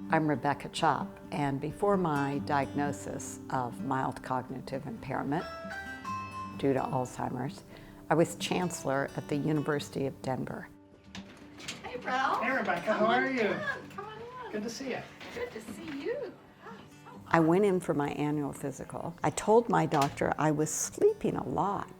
I'm Rebecca Chopp, and before my diagnosis of mild cognitive impairment due to Alzheimer's, I was chancellor at the University of Denver. Hey, Ralph. Hey, Rebecca, how are you? Come on in. Good to see you. Good to see you. I went in for my annual physical. I told my doctor I was sleeping a lot.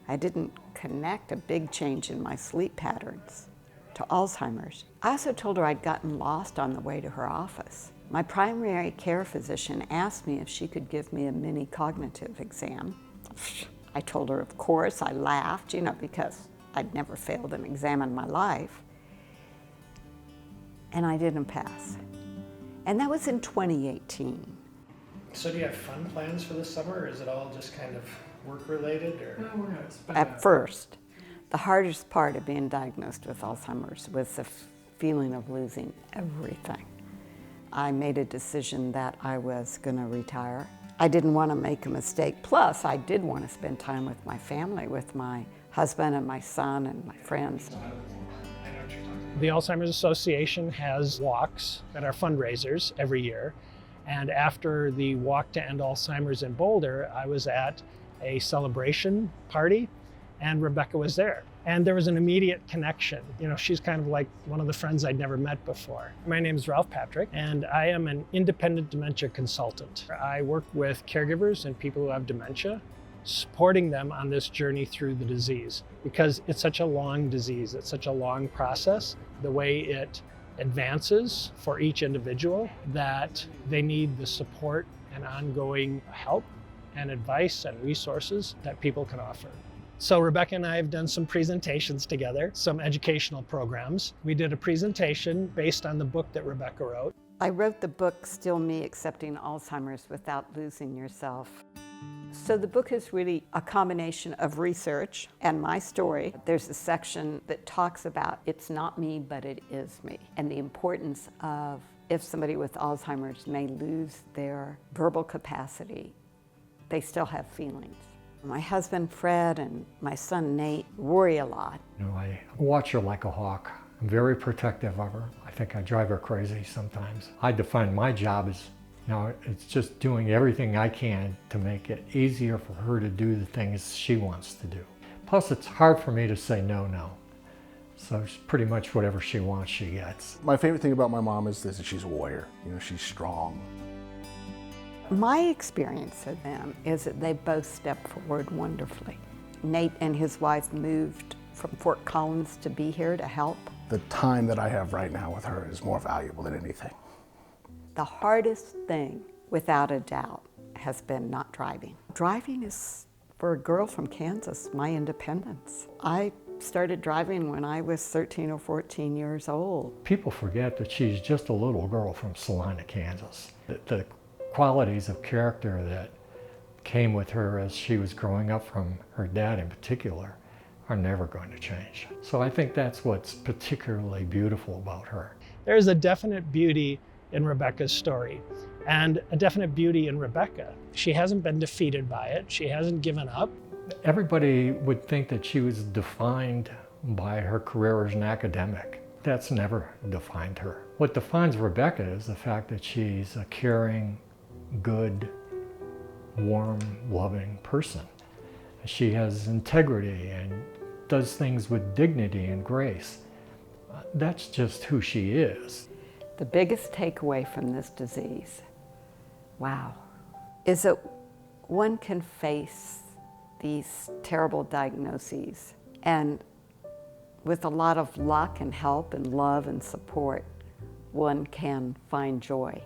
I didn't connect a big change in my sleep patterns to Alzheimer's. I also told her I'd gotten lost on the way to her office. My primary care physician asked me if she could give me a mini cognitive exam. I told her, of course. I laughed, because I'd never failed an exam in my life. And I didn't pass. And that was in 2018. So do you have fun plans for this summer, or is it all just kind of work-related? Or? No, we're not spending At first, the hardest part of being diagnosed with Alzheimer's was the feeling of losing everything. I made a decision that I was going to retire. I didn't want to make a mistake. Plus, I did want to spend time with my family, with my husband and my son and my friends. The Alzheimer's Association has walks that are fundraisers every year. And after the Walk to End Alzheimer's in Boulder, I was at a celebration party and Rebecca was there. And there was an immediate connection. She's kind of like one of the friends I'd never met before. My name is Ralph Patrick, and I am an independent dementia consultant. I work with caregivers and people who have dementia, supporting them on this journey through the disease, because it's such a long disease, it's such a long process. The way it advances for each individual, that they need the support and ongoing help and advice and resources that people can offer. So Rebecca and I have done some presentations together, some educational programs. We did a presentation based on the book that Rebecca wrote. I wrote the book, Still Me, Accepting Alzheimer's Without Losing Yourself. So the book is really a combination of research and my story. There's a section that talks about it's not me, but it is me, and the importance of if somebody with Alzheimer's may lose their verbal capacity, they still have feelings. My husband Fred and my son Nate worry a lot. I watch her like a hawk. I'm very protective of her. I think I drive her crazy sometimes. I define my job as it's just doing everything I can to make it easier for her to do the things she wants to do. Plus, it's hard for me to say no now. So pretty much whatever she wants, she gets. My favorite thing about my mom is that she's a warrior. She's strong. My experience of them is that they both stepped forward wonderfully. Nate and his wife moved from Fort Collins to be here to help. The time that I have right now with her is more valuable than anything. The hardest thing, without a doubt, has been not driving. Driving is, for a girl from Kansas, my independence. I started driving when I was 13 or 14 years old. People forget that she's just a little girl from Salina, Kansas. The qualities of character that came with her as she was growing up, from her dad in particular, are never going to change. So I think that's what's particularly beautiful about her. There's a definite beauty in Rebecca's story, and a definite beauty in Rebecca. She hasn't been defeated by it. She hasn't given up. Everybody would think that she was defined by her career as an academic. That's never defined her. What defines Rebecca is the fact that she's a caring, good, warm, loving person. She has integrity and does things with dignity and grace. That's just who she is. The biggest takeaway from this disease, is that one can face these terrible diagnoses, and with a lot of luck and help and love and support, one can find joy.